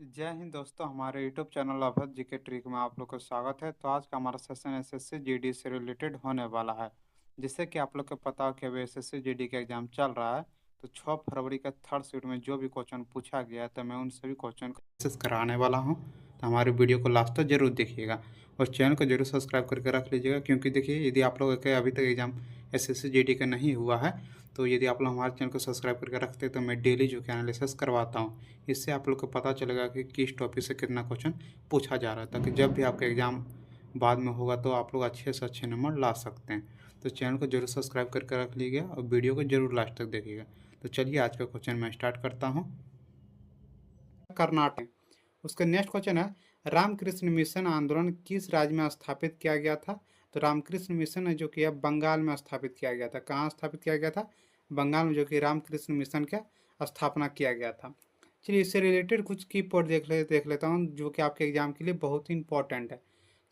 जय हिंद दोस्तों, हमारे यूट्यूब चैनल अभद जी के ट्रिक में आप लोग का स्वागत है। तो आज का हमारा सेशन एसएससी जीडी से रिलेटेड होने वाला है। जिससे कि आप लोग को पता हो कि अभी एसएससी जीडी का एग्जाम चल रहा है। तो 6 फरवरी का थर्ड शिफ्ट में जो भी क्वेश्चन पूछा गया है तो मैं उन सभी क्वेश्चन को डिस्कस कराने वाला हूँ। तो हमारे वीडियो को लास्ट तक जरूर देखिएगा और चैनल को जरूर सब्सक्राइब करके रख लीजिएगा, क्योंकि देखिए यदि आप लोगों का अभी तक एग्जाम एसएससी जीडी का नहीं हुआ है तो यदि आप लोग हमारे चैनल को सब्सक्राइब करके रखते हैं तो मैं डेली जो कि एनालिसिस करवाता हूँ। इससे आप लोग को पता चलेगा कि किस टॉपिक से कितना क्वेश्चन पूछा जा रहा है, ताकि जब भी आपका एग्ज़ाम बाद में होगा तो आप लोग अच्छे से अच्छे नंबर ला सकते हैं। तो चैनल को जरूर सब्सक्राइब करके रख लीजिएगा और वीडियो को जरूर लास्ट तक देखिएगा। तो चलिए आज का क्वेश्चन मैं स्टार्ट करता हूँ। कर्नाटक, उसका नेक्स्ट क्वेश्चन है, रामकृष्ण मिशन आंदोलन किस राज्य में स्थापित किया गया था? तो रामकृष्ण मिशन है जो कि अब बंगाल में स्थापित किया गया था। कहाँ स्थापित किया गया था? बंगाल में, जो कि रामकृष्ण मिशन का स्थापना किया गया था। चलिए इससे रिलेटेड कुछ की पॉइंट देख लेता हूँ जो कि आपके एग्जाम के लिए बहुत ही इंपॉर्टेंट है।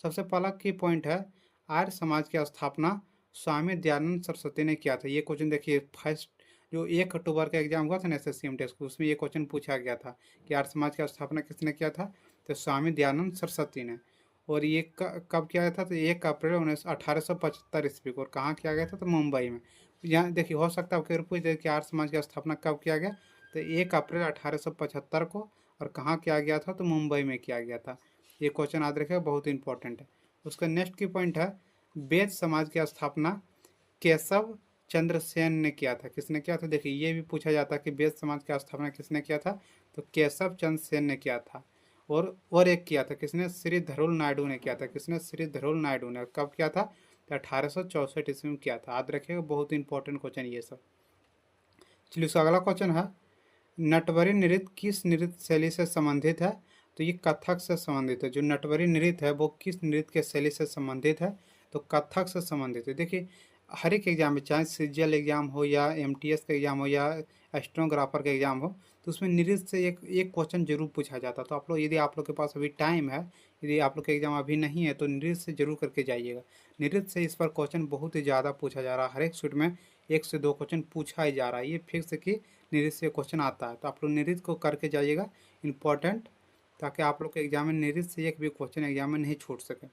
सबसे पहला की पॉइंट है, आर्य समाज की स्थापना स्वामी दयानंद सरस्वती ने किया था। ये क्वेश्चन देखिए, फर्स्ट जो 1 अक्टूबर का एग्जाम हुआ था ना एसएससी एमटीएस को, उसमें ये क्वेश्चन पूछा गया था कि आर्य समाज की स्थापना किसने किया था? तो स्वामी दयानंद सरस्वती ने। और ये कब किया गया था? तो 1 अप्रैल 1875 ईस्वी को। और कहाँ किया गया था? तो मुंबई में। यहाँ देखिए, हो सकता है आपके पूछ दे कि आर्य समाज की स्थापना कब किया गया? तो 1 अप्रैल 1875 को। और कहाँ किया गया था? तो मुंबई में किया गया था। ये क्वेश्चन याद रखिएगा, बहुत इंपॉर्टेंट है। उसका नेक्स्ट की पॉइंट है, वेद समाज की स्थापना केशव चंद्र सेन ने किया था। किसने किया था? देखिए ये भी पूछा जाता है कि वेद समाज की स्थापना किसने किया था? तो केशव चंद्र सेन ने किया था। और एक किया था किसने? श्री धरोल नायडू ने किया था। किसने? श्री धरोल नायडू ने। कब किया था? तो 1864 ईस्वी में किया था। याद रखिएगा, बहुत इंपॉर्टेंट क्वेश्चन ये सब। चलिए उसका अगला क्वेश्चन है, नटवरी नृत्य किस नृत्य शैली से संबंधित है? तो ये कथक से संबंधित है। जो नटवरी नृत्य है वो किस नृत्य के शैली से संबंधित है? तो कथक से संबंधित है। देखिए हर एक एग्जाम में, चाहे सीजीएल एग्जाम हो या एमटीएस का एग्जाम हो या स्टेनोग्राफर का एग्जाम हो, तो उसमें नृत्य से एक एक क्वेश्चन जरूर पूछा जाता है। तो आप लोग, यदि आप लोग के पास अभी टाइम है, यदि आप लोग का एग्जाम अभी नहीं है, तो नृत्य से जरूर करके जाइएगा। नृत्य से इस पर क्वेश्चन बहुत ही ज़्यादा पूछा जा रहा है। हर एक शीट में 1 से 2 क्वेश्चन पूछा ही जा रहा है। ये फिक्स कि नृत्य से क्वेश्चन आता है। तो आप लोग नृत्य को करके जाइएगा, इंपॉर्टेंट, ताकि आप लोग के एग्जाम में नृत्य से एक भी क्वेश्चन एग्जाम में नहीं छूट सके।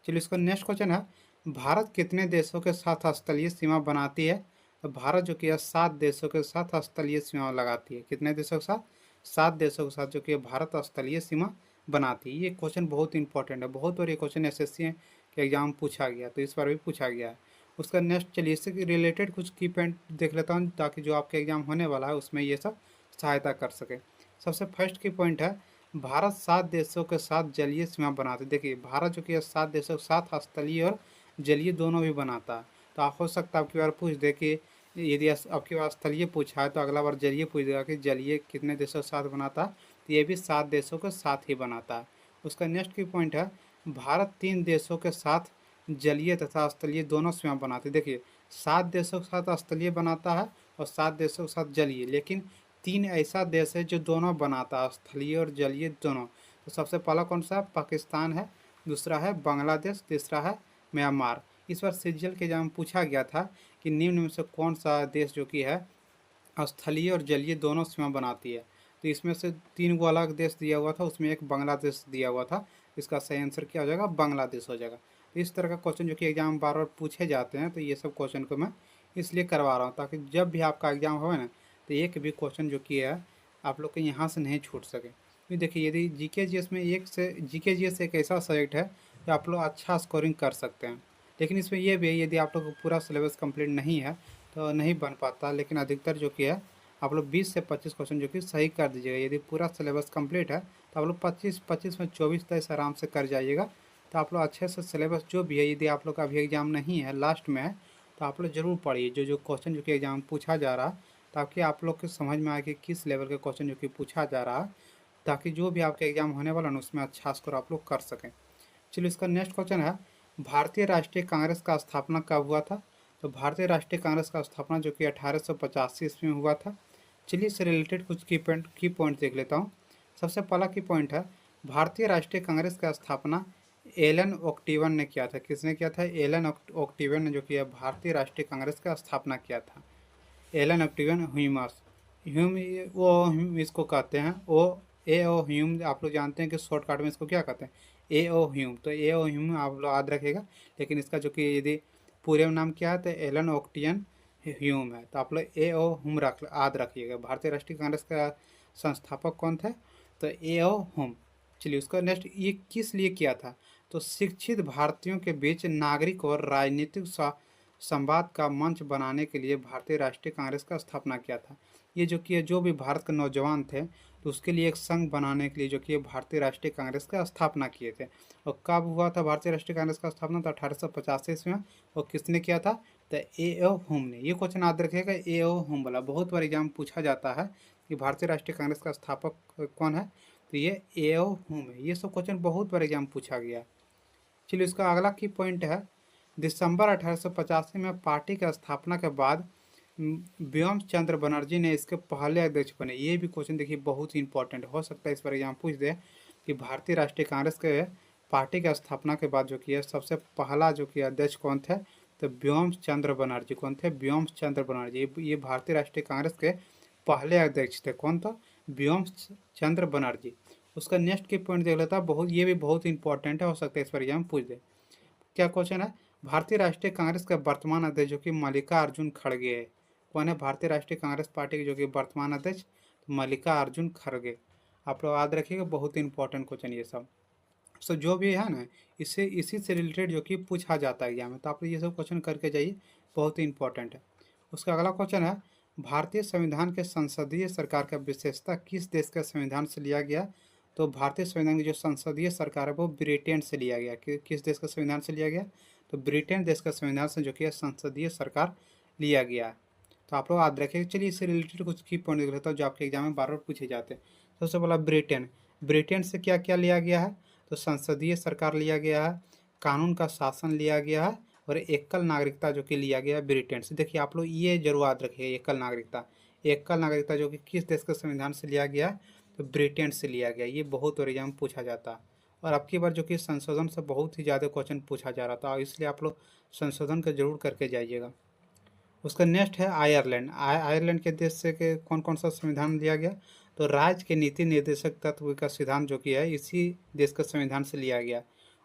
चलिए इसका नेक्स्ट क्वेश्चन है, भारत कितने देशों के साथ स्थलीय सीमा बनाती है? तो भारत जो कि है 7 देशों के साथ स्थलीय सीमा लगाती है। कितने देशों के साथ? 7 देशों के साथ जो कि भारत स्थलीय सीमा बनाती है। ये क्वेश्चन बहुत इंपॉर्टेंट है, बहुत बार ये क्वेश्चन एसएससी के एग्जाम पूछा गया, तो इस बार भी पूछा गया है। उसका नेक्स्ट, चलिए इससे रिलेटेड कुछ की पॉइंट देख लेता हूँ, ताकि जो आपका एग्जाम होने वाला है उसमें ये सब सहायता कर सके। सबसे फर्स्ट की पॉइंट है, भारत 7 देशों के साथ जलीय सीमा बनाते। देखिए भारत जो कि 7 देशों के साथ स्थलीय और जलीय दोनों भी बनाता है। तो आप हो सकता है आपकी बार पूछ दे कि यदि आपके पास स्थलीय पूछा है तो अगला बार जलीय पूछ देगा कि जलीय कितने देशों के साथ बनाता है? तो ये भी 7 देशों के साथ ही बनाता है। उसका नेक्स्ट की पॉइंट है, भारत 3 देशों के साथ जलीय तथा स्थलीय दोनों सीमा बनाते। देखिए 7 देशों के साथ स्थलीय बनाता है और 7 देशों के साथ जलीय, लेकिन 3 ऐसा देश है जो दोनों बनाता है, स्थलीय और जलीय दोनों। तो सबसे पहला कौन सा है? पाकिस्तान है, दूसरा है बांग्लादेश, तीसरा है म्यांमार। इस बार सीजीएल के एग्जाम में पूछा गया था कि निम्न में से कौन सा देश जो कि है स्थलीय और जलीय दोनों सीमा बनाती है? तो इसमें से 3 गो अलग देश दिया हुआ था, उसमें एक बांग्लादेश दिया हुआ था। इसका सही आंसर क्या हो जाएगा? बांग्लादेश हो जाएगा। तो इस तरह का क्वेश्चन जो कि एग्जाम बार बार पूछे जाते हैं, तो ये सब क्वेश्चन को मैं इसलिए करवा रहा हूँ ताकि जब भी आपका एग्जाम हो ना, तो एक भी क्वेश्चन जो कि है आप लोग के यहाँ से नहीं छूट सके। तो देखिए यदि जीके जीएस में जीके जीएस एक ऐसा सब्जेक्ट है जो आप लोग अच्छा स्कोरिंग कर सकते हैं, लेकिन इसमें यह भी है यदि आप लोग को पूरा सिलेबस कंप्लीट नहीं है तो नहीं बन पाता। लेकिन अधिकतर जो कि है आप लोग 20 से 25 क्वेश्चन जो कि सही कर दीजिएगा। यदि पूरा सिलेबस कंप्लीट है तो आप लोग 25 में 24 तक आराम से कर जाइएगा। तो आप लोग अच्छे से सिलेबस जो भी है, यदि आप लोग का अभी एग्जाम नहीं है, लास्ट में है, तो आप लोग जरूर पढ़िए जो जो क्वेश्चन जो कि एग्जाम पूछा जा रहा है, ताकि आप लोग को समझ में आए कि किस लेवल के क्वेश्चन जो कि पूछा जा रहा है, ताकि जो भी आपका एग्जाम होने वाला है उसमें अच्छा स्कोर आप लोग कर सकें। चलिए इसका नेक्स्ट क्वेश्चन है, भारतीय राष्ट्रीय कांग्रेस का स्थापना कब हुआ था? तो भारतीय राष्ट्रीय कांग्रेस का स्थापना जो कि 1885 ईस्वी में हुआ था। चलिए इससे रिलेटेड कुछ की पॉइंट देख लेता हूँ। सबसे पहला की पॉइंट है, भारतीय राष्ट्रीय कांग्रेस का स्थापना एलन ओक्टिवन ने किया था। किसने किया था? एलन ओक्टिवन ने जो कि भारतीय राष्ट्रीय कांग्रेस का स्थापना किया था। एलन ओक्टिवन ह्यूमस, ह्यूम वो ह्यूम इसको कहते हैं, ए ओ ह्यूम आप लोग जानते हैं कि शॉर्टकट में इसको क्या कहते हैं, ए ओ ह्यूम। तो ए ओ ह्यूम आप लोग याद रखिएगा, लेकिन इसका जो कि यदि पूरे नाम क्या है तो एलन ऑक्टियन ह्यूम है। तो आप लोग ए ओ ह्यूम याद रखिएगा। भारतीय राष्ट्रीय कांग्रेस का संस्थापक कौन थे, तो ए ओ ह्यूम। चलिए उसका नेक्स्ट, ये किस लिए किया था, तो शिक्षित भारतीयों के बीच नागरिक और राजनीतिक संवाद का मंच बनाने के लिए भारतीय राष्ट्रीय कांग्रेस का स्थापना किया था। ये जो कि जो भी भारत के नौजवान थे तो उसके लिए एक संघ बनाने के लिए जो कि भारतीय राष्ट्रीय कांग्रेस का स्थापना किए थे। और कब हुआ था भारतीय राष्ट्रीय कांग्रेस का स्थापना, तो 1885 ईस्वी में। और किसने किया था, तो ए ओ ह्यूम ने। ये क्वेश्चन याद रखिएगा, ए ओ ह्यूम वाला बहुत बार एग्जाम पूछा जाता है कि भारतीय राष्ट्रीय कांग्रेस का स्थापक कौन है, तो ये ए ओ ह्यूम है। ये सब क्वेश्चन बहुत बार एग्जाम पूछा गया। चलिए उसका अगला की पॉइंट है, दिसंबर 1885 में पार्टी की स्थापना के बाद व्योम चंद्र बनर्जी ने इसके पहले अध्यक्ष बने। ये भी क्वेश्चन देखिए बहुत ही इंपॉर्टेंट हो सकता है, इस पर एग्जाम पूछ दे कि भारतीय राष्ट्रीय कांग्रेस के पार्टी की स्थापना के बाद जो कि सबसे पहला जो कि अध्यक्ष कौन थे, तो व्योम चंद्र बनर्जी। कौन थे, व्योम चंद्र बनर्जी। ये भारतीय राष्ट्रीय कांग्रेस के पहले अध्यक्ष थे। कौन था, व्योम चंद्र बनर्जी। उसका नेक्स्ट की पॉइंट देख लेता, बहुत ये भी बहुत इंपॉर्टेंट है, हो सकता है इस पर एग्जाम पूछ दे। क्या क्वेश्चन है, भारतीय राष्ट्रीय कांग्रेस के वर्तमान अध्यक्ष जो कि मल्लिकार्जुन खड़गे है। कौन है भारतीय राष्ट्रीय कांग्रेस पार्टी के जो कि वर्तमान अध्यक्ष, मल्लिकार्जुन खड़गे। आप लोग याद रखिएगा, बहुत ही इंपॉर्टेंट क्वेश्चन ये सब। सो जो भी है ना, इससे इसी से रिलेटेड जो कि पूछा जाता है एग्जाम में, तो आप ये सब क्वेश्चन करके जाइए, बहुत ही इंपॉर्टेंट है। उसका अगला क्वेश्चन है, भारतीय संविधान के संसदीय सरकार का विशेषता किस देश के संविधान से लिया गया, तो भारतीय संविधान की जो संसदीय सरकार है वो ब्रिटेन से लिया गया। किस देश का संविधान से लिया गया, तो ब्रिटेन देश का संविधान से जो कि संसदीय सरकार लिया गया। तो आप लोग याद रखिए। चलिए इससे रिलेटेड कुछ की पॉइंट देख लेता हूँ जो आपके एग्जाम में बार बार पूछे जाते हैं। सबसे पहला ब्रिटेन, ब्रिटेन से क्या क्या लिया गया है, तो संसदीय सरकार लिया गया है, कानून का शासन लिया गया है, और एकल नागरिकता जो कि लिया गया है ब्रिटेन से। देखिए आप लोग ये जरूर याद रखिए, एकल नागरिकता। एकल नागरिकता जो कि किस देश के संविधान से लिया गया, तो ब्रिटेन से लिया गया। ये बहुत बार एग्जाम पूछा जाता है, और अब की बार जो कि संशोधन से बहुत ही ज़्यादा क्वेश्चन पूछा जा रहा था, इसलिए आप लोग संशोधन का जरूर करके जाइएगा। उसका नेक्स्ट है आयरलैंड। आयरलैंड के देश से के कौन कौन सा संविधान दिया गया, तो राज्य के नीति निर्देशक तत्व का सिद्धांत जो कि है इसी देश के संविधान से लिया गया।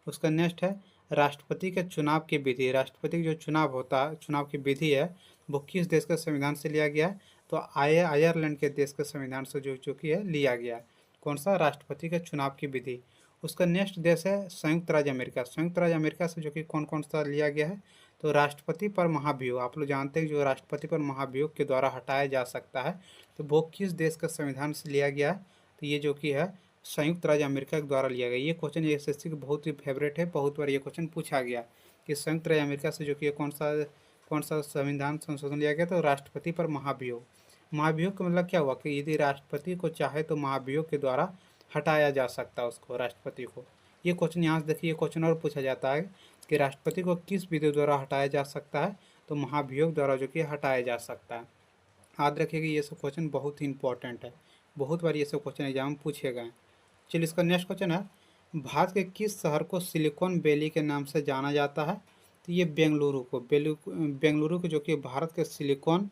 उसका नेक्स्ट है राष्ट्रपति के चुनाव की विधि। राष्ट्रपति का जो चुनाव होता है, चुनाव की विधि है, वो किस देश के संविधान से लिया गया है, तो आयरलैंड के देश के संविधान से जो कि है लिया गया। कौन सा, राष्ट्रपति के चुनाव की विधि। उसका नेक्स्ट देश है संयुक्त राज्य अमेरिका। संयुक्त राज्य अमेरिका से जो कि कौन कौन सा लिया गया है, तो राष्ट्रपति पर महाभियोग। आप लोग जानते हैं जो राष्ट्रपति पर महाभियोग के द्वारा हटाया जा सकता है, तो वो किस देश का संविधान से लिया गया है, तो ये जो कि है संयुक्त राज्य अमेरिका के द्वारा लिया गया। ये क्वेश्चन एसएससी का बहुत ही फेवरेट है, बहुत बार ये क्वेश्चन पूछा गया कि संयुक्त राज्य अमेरिका से जो कि कौन सा संविधान संशोधन लिया गया, तो राष्ट्रपति पर महाभियोग। महाभियोग का मतलब क्या हुआ कि यदि राष्ट्रपति को चाहे तो महाभियोग के द्वारा हटाया जा सकता है उसको, राष्ट्रपति को। ये क्वेश्चन यहाँ से देखिए, ये क्वेश्चन और पूछा जाता है कि राष्ट्रपति को किस विधि द्वारा हटाया जा सकता है, तो महाभियोग द्वारा जो कि हटाया जा सकता है। याद रखिएगा, ये सब क्वेश्चन बहुत ही इंपॉर्टेंट है, बहुत बार ये सब क्वेश्चन एग्जाम में पूछे गए। चलिए इसका नेक्स्ट क्वेश्चन है, भारत के किस शहर को सिलिकॉन वैली के नाम से जाना जाता है, तो ये बेंगलुरु को जो कि भारत के सिलिकॉन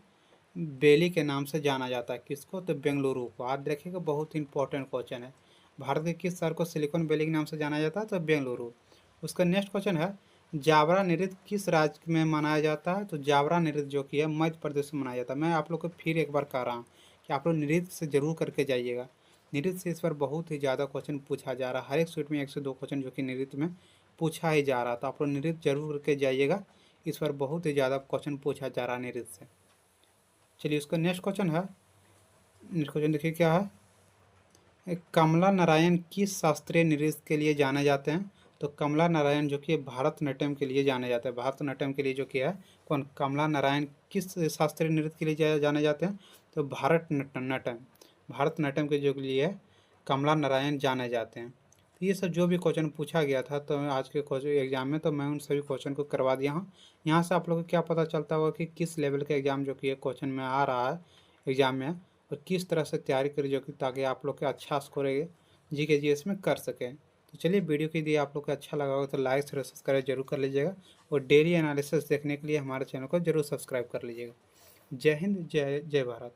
वैली के नाम से जाना जाता है। किसको, तो बेंगलुरु को। याद रखिएगा, बहुत ही इंपॉर्टेंट क्वेश्चन है। भारत के किस शहर को सिलिकॉन वैली के नाम से जाना जाता है, तो बेंगलुरु। उसका नेक्स्ट क्वेश्चन है, जावरा नृत्य किस राज्य में मनाया जाता है, तो जावरा नृत्य जो कि है मध्य प्रदेश में मनाया जाता है। मैं आप लोग को फिर एक बार कह रहा हूँ कि आप लोग नृत्य से जरूर करके जाइएगा। नृत्य से इस पर बहुत ही ज़्यादा क्वेश्चन पूछा जा रहा है, हर एक स्टेट में 1 से 2 क्वेश्चन जो कि नृत्य में पूछा ही जा रहा था। आप लोग नृत्य जरूर करके जाइएगा, इस पर बहुत ही ज़्यादा क्वेश्चन पूछा जा रहा है नृत्य से। चलिए उसका नेक्स्ट क्वेश्चन है, नेक्स्ट क्वेश्चन देखिए क्या है, कमला नारायण किस शास्त्रीय नृत्य के लिए जाने जाते हैं, तो कमला नारायण जो कि भारतनाट्यम के लिए जाने जाते हैं। भारतनाट्यम के लिए जो कि है कौन, कमला नारायण किस शास्त्रीय नृत्य के लिए जाने जाते हैं, तो भारतनाट्यम के जो लिए कमला नारायण जाने जाते हैं। तो ये सब जो भी क्वेश्चन पूछा गया था तो आज के क्वेश्चन एग्जाम में, तो मैं उन सभी क्वेश्चन को करवा दिया हूँ। यहाँ से आप लोगों को क्या पता चलता होगा कि किस लेवल का एग्जाम जो कि ये क्वेश्चन में आ रहा है एग्जाम में, और किस तरह से तैयारी करें जो कि ताकि आप लोग के अच्छा स्कोर जीके जीएस में कर सकें। तो चलिए वीडियो के लिए आप लोग को अच्छा लगा होगा तो लाइक शेयर सब्सक्राइब जरूर कर लीजिएगा, और डेली एनालिसिस देखने के लिए हमारे चैनल को जरूर सब्सक्राइब कर लीजिएगा। जय हिंद, जय जय भारत।